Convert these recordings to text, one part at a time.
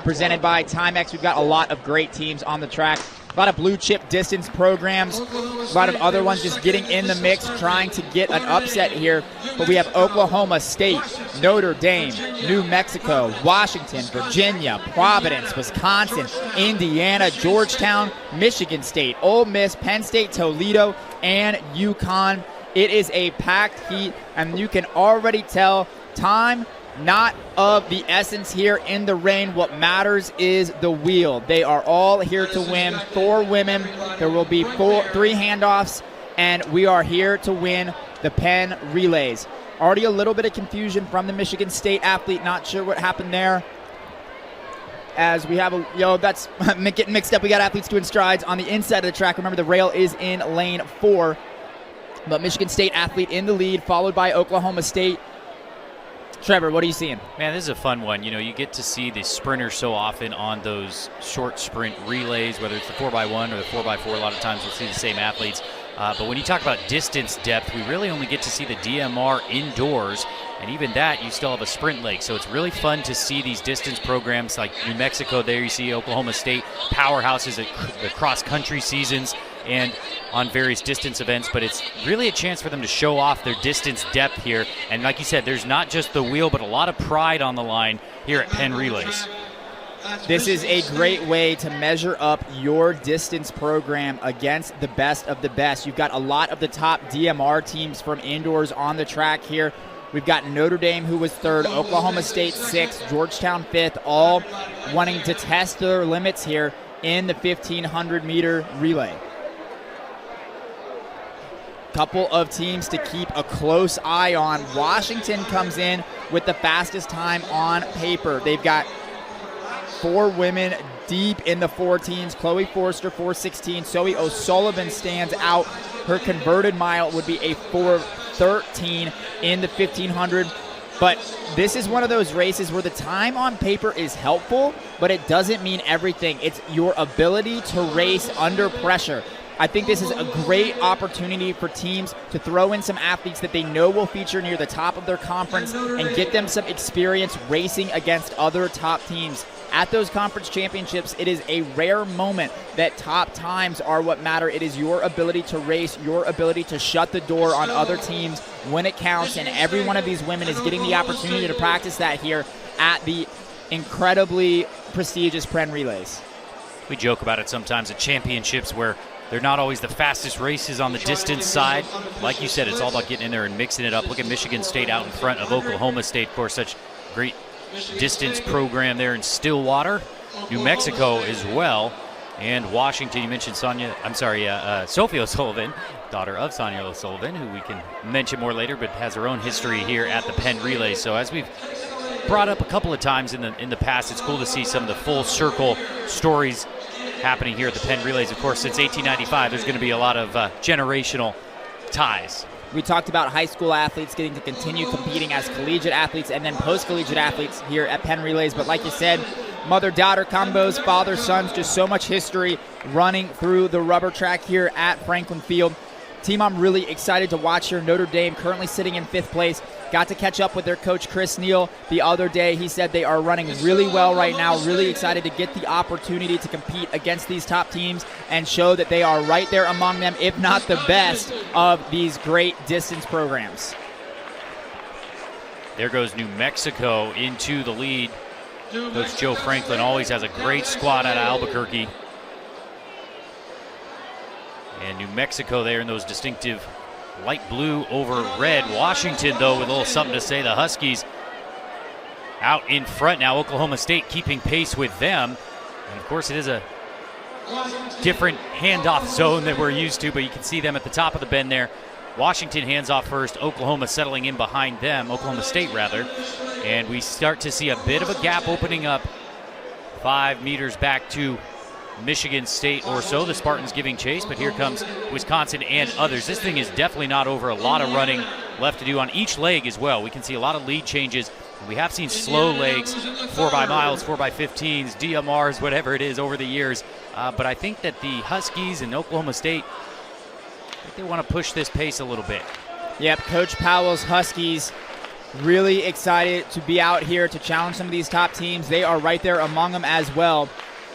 presented by Timex. We've got a lot of great teams on the track. A lot of blue chip distance programs, a lot of other ones just getting in the mix, trying to get an upset here. But we have Oklahoma State, Notre Dame, New Mexico, Washington, Virginia, Providence, Wisconsin, Indiana, Georgetown, Michigan State, Ole Miss, Penn State, Toledo, and UConn. It is a packed heat, and you can already tell time not of the essence here in the rain. What matters is the wheel. They are all here to win. 4 women. There will be 3 handoffs, and we are here to win the Penn relays. Already a little bit of confusion from the Michigan State athlete. Not sure what happened there. As we have that's getting mixed up. We got athletes doing strides on the inside of the track. Remember, the rail is in lane 4. But Michigan State athlete in the lead, followed by Oklahoma State. Trevor, what are you seeing? Man, this is a fun one. You know, you get to see the sprinters so often on those short sprint relays, whether it's the 4x1 or the 4x4. A lot of times we'll see the same athletes. But when you talk about distance depth, we really only get to see the DMR indoors. And even that, you still have a sprint leg. So it's really fun to see these distance programs like New Mexico. There you see Oklahoma State powerhouses at the cross-country seasons and on various distance events, but it's really a chance for them to show off their distance depth here. And like you said, there's not just the wheel, but a lot of pride on the line here at Penn Relays. This is a great way to measure up your distance program against the best of the best. You've got a lot of the top DMR teams from indoors on the track here. We've got Notre Dame, who was 3rd, Oklahoma State 6th, Georgetown 5th, all wanting to test their limits here in the 1,500-meter relay. Couple of teams to keep a close eye on. Washington comes in with the fastest time on paper. They've got 4 women deep in the 14s. Chloe Forster, 4:16. Zoe O'Sullivan stands out. Her converted mile would be a 4:13 in the 1,500. But this is one of those races where the time on paper is helpful, but it doesn't mean everything. It's your ability to race under pressure. I think this is a great opportunity for teams to throw in some athletes that they know will feature near the top of their conference and get them some experience racing against other top teams. At those conference championships, it is a rare moment that top times are what matter. It is your ability to race, your ability to shut the door on other teams when it counts, and every one of these women is getting the opportunity to practice that here at the incredibly prestigious Penn Relays. We joke about it sometimes at championships where they're not always the fastest races on the distance side. Like you said, it's all about getting in there and mixing it up. Look at Michigan State out in front of Oklahoma State. Of course, such great distance program there in Stillwater. New Mexico as well. And Washington, you mentioned Sophie O'Sullivan, daughter of Sonia O'Sullivan, who we can mention more later, but has her own history here at the Penn Relays. So as we've brought up a couple of times in the past, it's cool to see some of the full circle stories happening here at the Penn Relays. Of course, since 1895, there's going to be a lot of generational ties. We talked about high school athletes getting to continue competing as collegiate athletes and then post-collegiate athletes here at Penn Relays. But like you said, mother-daughter combos, father-sons, just so much history running through the rubber track here at Franklin Field. Team I'm really excited to watch here, Notre Dame, currently sitting in 5th place. Got to catch up with their coach, Chris Neal, the other day. He said they are running really well right now, really excited to get the opportunity to compete against these top teams and show that they are right there among them, if not the best of these great distance programs. There goes New Mexico into the lead. Coach Joe Franklin always has a great squad out of Albuquerque. And New Mexico there in those distinctive light blue over red. Washington, though, with a little something to say. The Huskies out in front now. Oklahoma State keeping pace with them. And, of course, it is a different handoff zone that we're used to, but you can see them at the top of the bend there. Washington hands off first. Oklahoma settling in behind them. Oklahoma State, rather. And we start to see a bit of a gap opening up 5 meters back to Michigan State or so. The Spartans giving chase, but here comes Wisconsin and others. This thing is definitely not over. A lot of running left to do on each leg as well. We can see a lot of lead changes. We have seen slow legs, 4x miles, 4x15s, DMRs, whatever it is over the years. But I think that the Huskies and Oklahoma State, I think they want to push this pace a little bit. Yep, Coach Powell's Huskies Really excited to be out here to challenge some of these top teams. They are right there among them as well.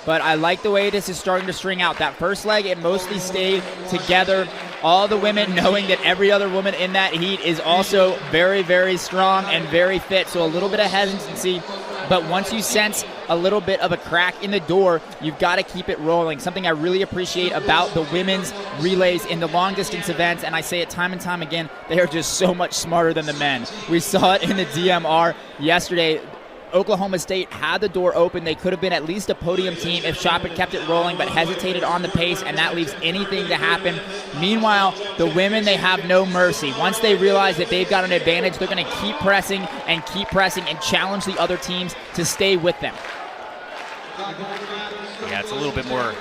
But I like the way this is starting to string out. That first leg, it mostly stayed together. All the women knowing that every other woman in that heat is also very, very strong and very fit. So a little bit of hesitancy. But once you sense a little bit of a crack in the door, you've got to keep it rolling. Something I really appreciate about the women's relays in the long-distance events, and I say it time and time again, they are just so much smarter than the men. We saw it in the DMR yesterday. Oklahoma State had the door open. They could have been at least a podium team if Shop had kept it rolling, but hesitated on the pace, and that leaves anything to happen. Meanwhile, the women, they have no mercy. Once they realize that they've got an advantage, they're going to keep pressing and challenge the other teams to stay with them. Yeah, it's a little bit more,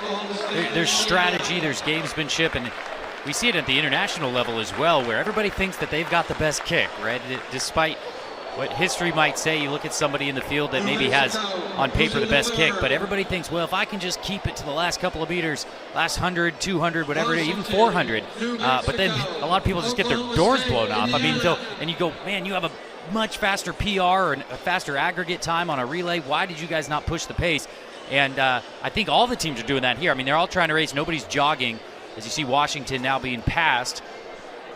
there's strategy, there's gamesmanship, and we see it at the international level as well, where everybody thinks that they've got the best kick, right? Despite what history might say, you look at somebody in the field that maybe has on paper the best kick, but everybody thinks, well, if I can just keep it to the last couple of meters, last 100, 200, whatever it is, even 400, but then a lot of people just get their doors blown off. I mean, and you go, man, you have a much faster PR or a faster aggregate time on a relay. Why did you guys not push the pace? And I think all the teams are doing that here. I mean, they're all trying to race. Nobody's jogging. As you see Washington now being passed,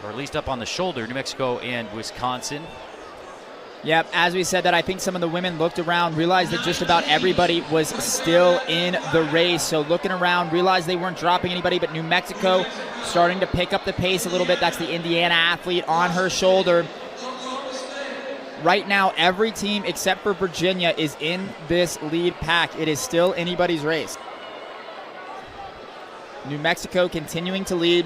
or at least up on the shoulder, New Mexico and Wisconsin. Yep, as we said that, I think some of the women looked around, realized that just about everybody was still in the race. So looking around, realized they weren't dropping anybody, but New Mexico starting to pick up the pace a little bit. That's the Indiana athlete on her shoulder. Right now, every team except for Virginia is in this lead pack. It is still anybody's race. New Mexico continuing to lead.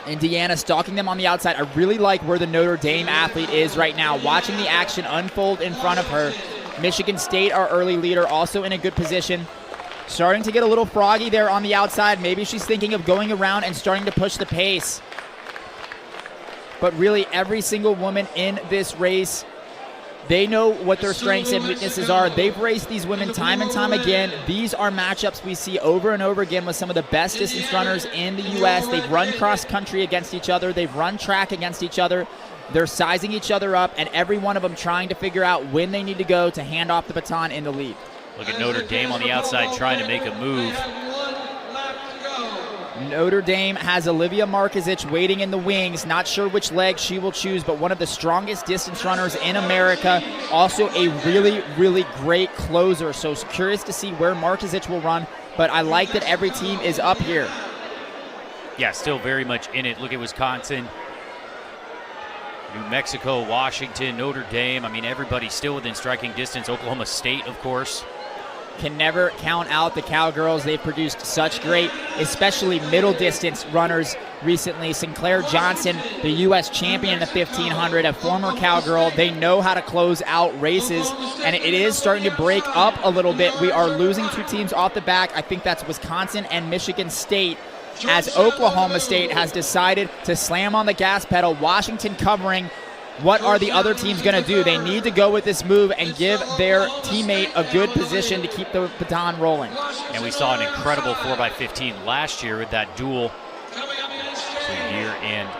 Indiana stalking them on the outside. I really like where the Notre Dame athlete is right now, watching the action unfold in front of her. Michigan State, our early leader, also in a good position. Starting to get a little froggy there on the outside. Maybe she's thinking of going around and starting to push the pace. But really, every single woman in this race, they know what their strengths and weaknesses are. They've raced these women time and time again. These are matchups we see over and over again with some of the best distance runners in the U.S. They've run cross-country against each other. They've run track against each other. They're sizing each other up, and every one of them trying to figure out when they need to go to hand off the baton in the lead. Look at Notre Dame on the outside trying to make a move. Notre Dame has Olivia Markizich waiting in the wings. Not sure which leg she will choose, but one of the strongest distance runners in America. Also a really, really great closer. So curious to see where Markizich will run, but I like that every team is up here. Yeah, still very much in it. Look at Wisconsin, New Mexico, Washington, Notre Dame. I mean, everybody's still within striking distance. Oklahoma State, of course. Can never count out the Cowgirls. They've produced such great, especially middle distance runners recently. Sinclair Johnson, the U.S. champion in the 1500, a former Cowgirl. They know how to close out races, and it is starting to break up a little bit. We are losing two teams off the back. I think that's Wisconsin and Michigan State, as Oklahoma State has decided to slam on the gas pedal. Washington covering. What are the other teams going to do? They need to go with this move and give their teammate a good position to keep the baton rolling. And we saw an incredible 4x15 last year with that duel between Gear and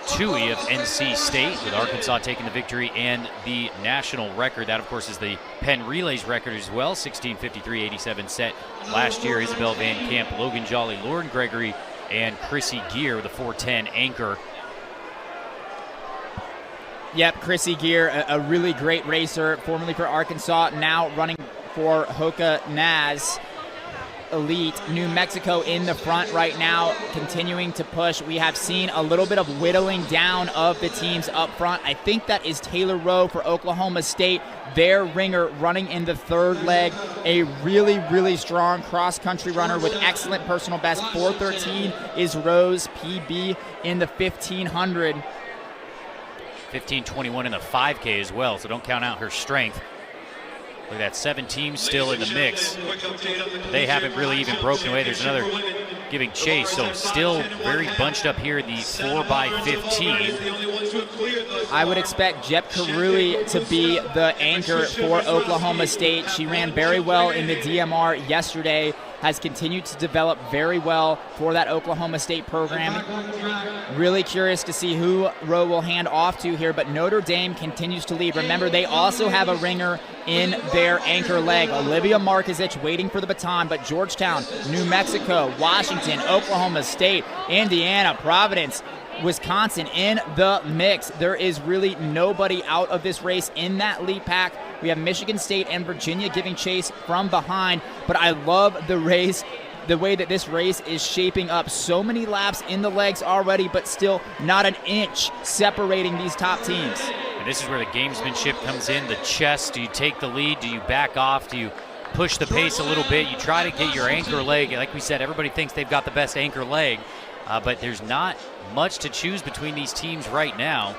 Tui of NC State, with Arkansas taking the victory and the national record. That, of course, is the Penn Relays record as well, 16:53.87 set last year. Isabel Van Camp, Logan Jolly, Lauren Gregory, and Chrissy Gear with a 4:10 anchor. Yep, Chrissy Gear, a really great racer, formerly for Arkansas, now running for Hoka Naz Elite. New Mexico in the front right now, continuing to push. We have seen a little bit of whittling down of the teams up front. I think that is Taylor Rowe for Oklahoma State, their ringer, running in the third leg. A really, really strong cross-country runner with excellent personal best. 4:13 is Rowe's PB in the 1500. 15:21 in the 5K as well, so don't count out her strength. Look at that, 7 teams still in the mix. They haven't really even broken away. There's another giving chase, so still very bunched up here in the 4x15. I would expect Jep Karui to be the anchor for Oklahoma State. She ran very well in the DMR yesterday. has continued to develop very well for that Oklahoma State program. Really curious to see who Rowe will hand off to here, but Notre Dame continues to lead. Remember, they also have a ringer in their anchor leg. Olivia Markovic waiting for the baton, but Georgetown, New Mexico, Washington, Oklahoma State, Indiana, Providence, Wisconsin in the mix. There is really nobody out of this race in that lead pack. We have Michigan State and Virginia giving chase from behind, but I love the race, the way that this race is shaping up. So many laps in the legs already, but still not an inch separating these top teams. And this is where the gamesmanship comes in, the chess. Do you take the lead? Do you back off? Do you push the pace a little bit? You try to get your anchor leg. Like we said, everybody thinks they've got the best anchor leg, but there's not much to choose between these teams right now.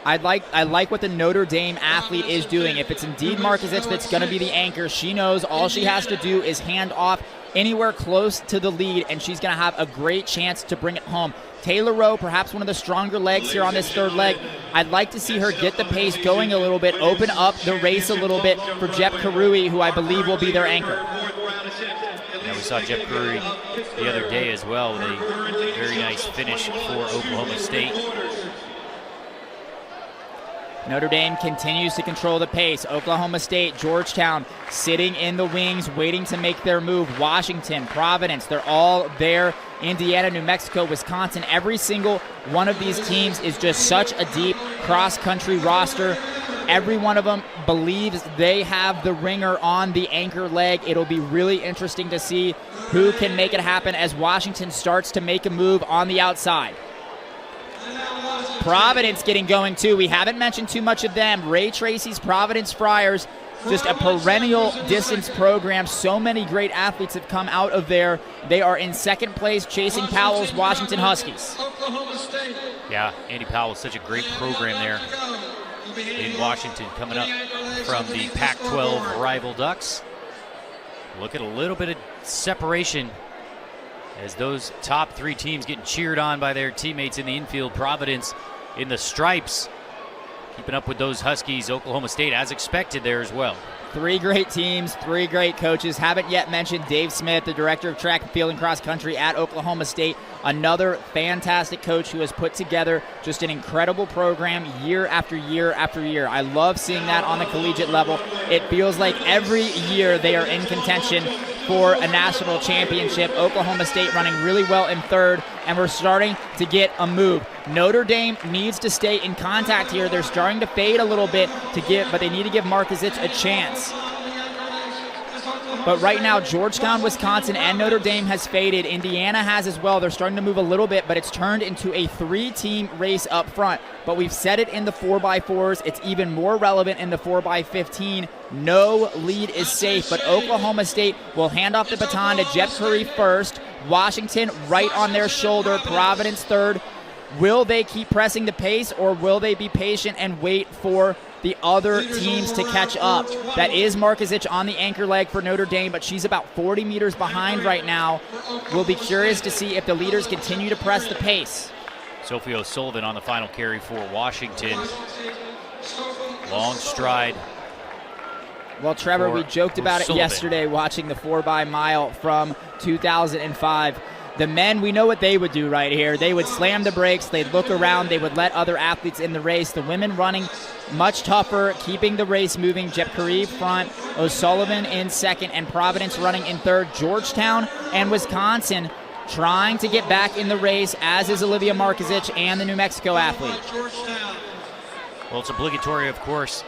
I like what the Notre Dame athlete is doing. If it's indeed Markovic that's going to be the anchor, she knows all she has to do is hand off anywhere close to the lead, and she's going to have a great chance to bring it home. Taylor Rowe, perhaps one of the stronger legs here on this third leg. I'd like to see her get the pace going a little bit, open up the race a little bit for Jep Karui, who I believe will be their anchor. Yeah, we saw Jep Karui the other day as well with a very nice finish for Oklahoma State. Notre Dame continues to control the pace. Oklahoma State, Georgetown sitting in the wings, waiting to make their move. Washington, Providence, they're all there. Indiana, New Mexico, Wisconsin. Every single one of these teams is just such a deep cross-country roster. Every one of them believes they have the ringer on the anchor leg. It'll be really interesting to see who can make it happen as Washington starts to make a move on the outside. Providence getting going too. We haven't mentioned too much of them. Ray Tracy's Providence Friars, just a perennial distance program. So many great athletes have come out of there. They are in second place chasing Powell's Washington Huskies. Yeah, Andy Powell, such a great program there in Washington, coming up from the Pac-12 rival Ducks. Look at a little bit of separation as those top three teams getting cheered on by their teammates in the infield. Providence in the stripes, keeping up with those Huskies. Oklahoma State, as expected, there as well. Three great teams, three great coaches. Haven't yet mentioned Dave Smith, the director of track and field and cross country at Oklahoma State. Another fantastic coach who has put together just an incredible program year after year after year. I love seeing that on the collegiate level. It feels like every year they are in contention for a national championship. Oklahoma State running really well in third, and we're starting to get a move. Notre Dame needs to stay in contact here. They're starting to fade a little bit but they need to give Markovic a chance. But right now, Georgetown, Wisconsin, and Notre Dame has faded. Indiana has as well. They're starting to move a little bit, but it's turned into a three-team race up front. But we've said it in the 4x4s. It's even more relevant in the 4x15. No lead is safe, but Oklahoma State will hand off the baton to Jep Curry first. Washington right on their shoulder. Providence third. Will they keep pressing the pace, or will they be patient and wait for the other teams to catch up? That is Markovic on the anchor leg for Notre Dame, but she's about 40 meters behind right now. We'll be curious to see if the leaders continue to press the pace. Sophie O'Sullivan on the final carry for Washington. Long stride. Well, Trevor, we joked about it yesterday watching the 4x-mile from 2005. The men, we know what they would do right here. They would slam the brakes. They'd look around. They would let other athletes in the race. The women running much tougher, keeping the race moving. Jep Curry front, O'Sullivan in second, and Providence running in third. Georgetown and Wisconsin trying to get back in the race, as is Olivia Markovic and the New Mexico athlete. Well, it's obligatory, of course,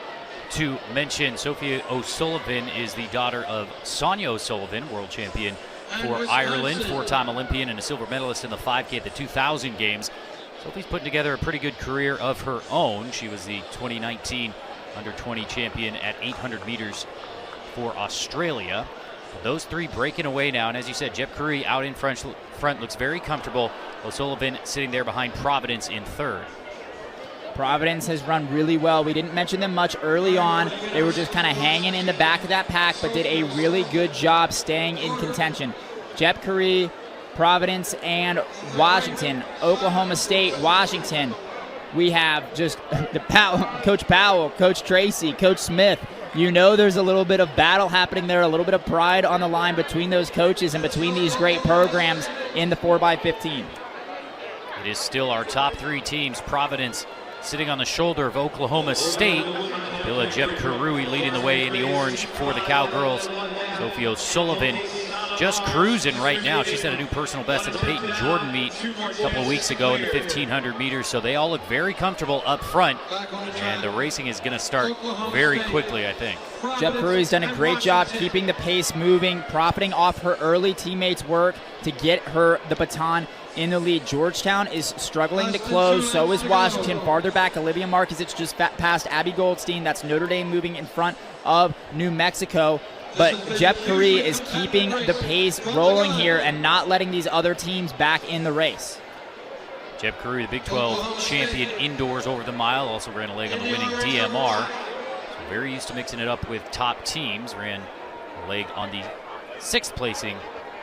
to mention Sophie O'Sullivan is the daughter of Sonia O'Sullivan, world champion for Ireland, four-time Olympian and a silver medalist in the 5K at the 2000 Games. Sophie's putting together a pretty good career of her own. She was the 2019 under-20 champion at 800 meters for Australia. But those three breaking away now, and as you said, Jep Curry out in front looks very comfortable. O'Sullivan sitting there behind Providence in third. Providence has run really well. We didn't mention them much early on. They were just kind of hanging in the back of that pack, but did a really good job staying in contention. Jep Curry, Providence, and Washington. Oklahoma State, Washington. We have just Coach Powell, Coach Tracy, Coach Smith. You know there's a little bit of battle happening there, a little bit of pride on the line between those coaches and between these great programs in the 4x15. It is still our top 3 teams. Providence sitting on the shoulder of Oklahoma State. Billa Jep Karui leading the way in the orange for the Cowgirls. Sophie O'Sullivan just cruising right now. She set a new personal best at the Peyton Jordan meet a couple of weeks ago in the 1,500 meters. So they all look very comfortable up front. And the racing is going to start very quickly, I think. Jep Karui's done a great job keeping the pace moving, profiting off her early teammates' work to get her the baton in the lead. Georgetown is struggling to close. So is Washington. Farther back, Olivia Markovic just past Abby Goldstein. That's Notre Dame moving in front of New Mexico. But Jep Karui is keeping the pace rolling here and not letting these other teams back in the race. Jep Karui, the Big 12 champion indoors over the mile, also ran a leg on the winning DMR. So very used to mixing it up with top teams. Ran a leg on the 6th placing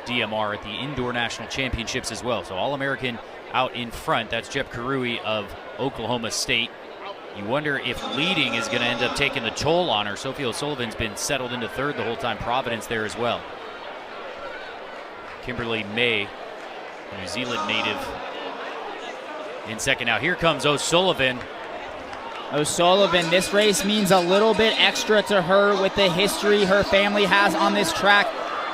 DMR at the Indoor National Championships as well. So All-American out in front. That's Jep Karui of Oklahoma State. You wonder if leading is going to end up taking the toll on her. Sophie O'Sullivan's been settled into 3rd the whole time. Providence there as well. Kimberly May, New Zealand native, in 2nd. Now here comes O'Sullivan. O'Sullivan, this race means a little bit extra to her with the history her family has on this track.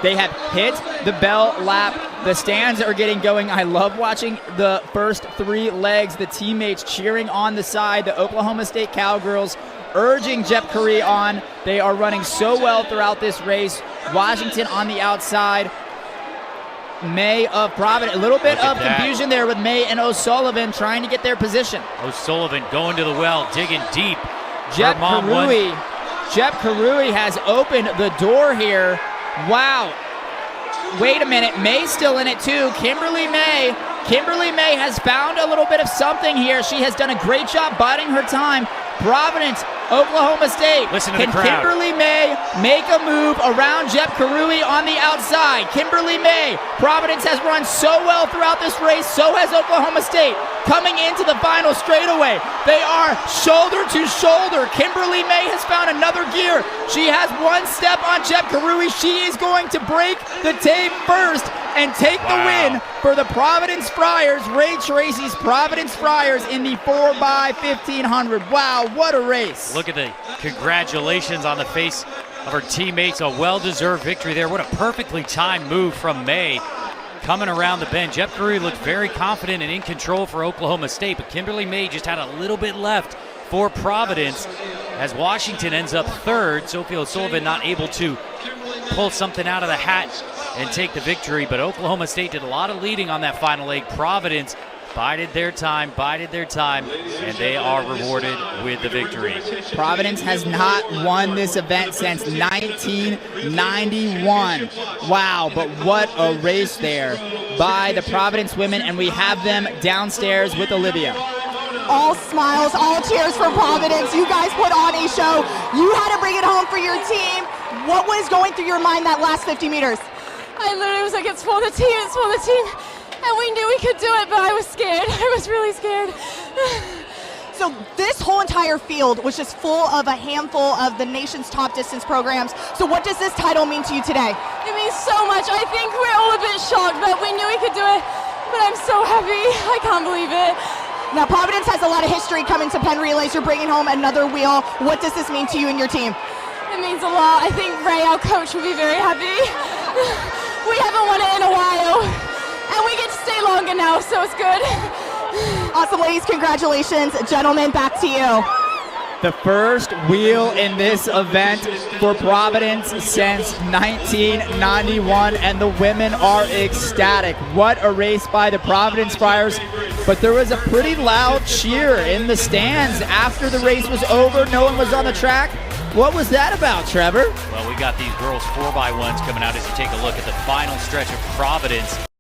They have hit the bell lap. The stands are getting going. I love watching the first 3 legs, the teammates cheering on the side, the Oklahoma State Cowgirls urging Jep Karui on. They are running so well throughout this race. Washington on the outside. May of Providence. A little bit of confusion there with May and O'Sullivan trying to get their position. O'Sullivan going to the well, digging deep. Jep Karui has opened the door here. Wow. Wait a minute. May's still in it too. Kimberly May has found a little bit of something here. She has done a great job biding her time. Providence, Oklahoma State. Listen to the crowd. Can Kimberly May make a move around Jep Karui on the outside? Kimberly May. Providence has run so well throughout this race. So has Oklahoma State. Coming into the final straightaway, they are shoulder to shoulder. Kimberly May has found another gear. She has one step on Jep Karui. She is going to break the tape first and take the win for the Providence Friars. Ray Tracy's Providence Friars in the 4x1500. Wow, what a race. Look at the congratulations on the face of her teammates. A well-deserved victory there. What a perfectly timed move from May. Coming around the bend, Jep Karui looked very confident and in control for Oklahoma State, but Kimberly May just had a little bit left for Providence as Washington ends up 3rd. Sophie O'Sullivan not able to pull something out of the hat and take the victory, but Oklahoma State did a lot of leading on that final leg. Providence bided their time, and they are rewarded with the victory. Providence has not won this event since 1991. Wow, but what a race there by the Providence women, and we have them downstairs with Olivia. All smiles, all cheers for Providence. You guys put on a show. You had to bring it home for your team. What was going through your mind that last 50 meters? I literally was like, it's for the team, it's for the team. And we knew we could do it, but I was scared. I was really scared. So this whole entire field was just full of a handful of the nation's top distance programs. So what does this title mean to you today? It means so much. I think we're all a bit shocked, but we knew we could do it. But I'm so happy. I can't believe it. Now Providence has a lot of history coming to Penn Relays. You're bringing home another wheel. What does this mean to you and your team? It means a lot. I think Ray, our coach, will be very happy. We haven't won it in a while. And we get to stay longer now, so it's good. Awesome, ladies. Congratulations. Gentlemen, back to you. The first wheel in this event for Providence since 1991, and the women are ecstatic. What a race by the Providence Friars. But there was a pretty loud cheer in the stands after the race was over. No one was on the track. What was that about, Trevor? Well, we got these girls 4x1s coming out as you take a look at the final stretch of Providence.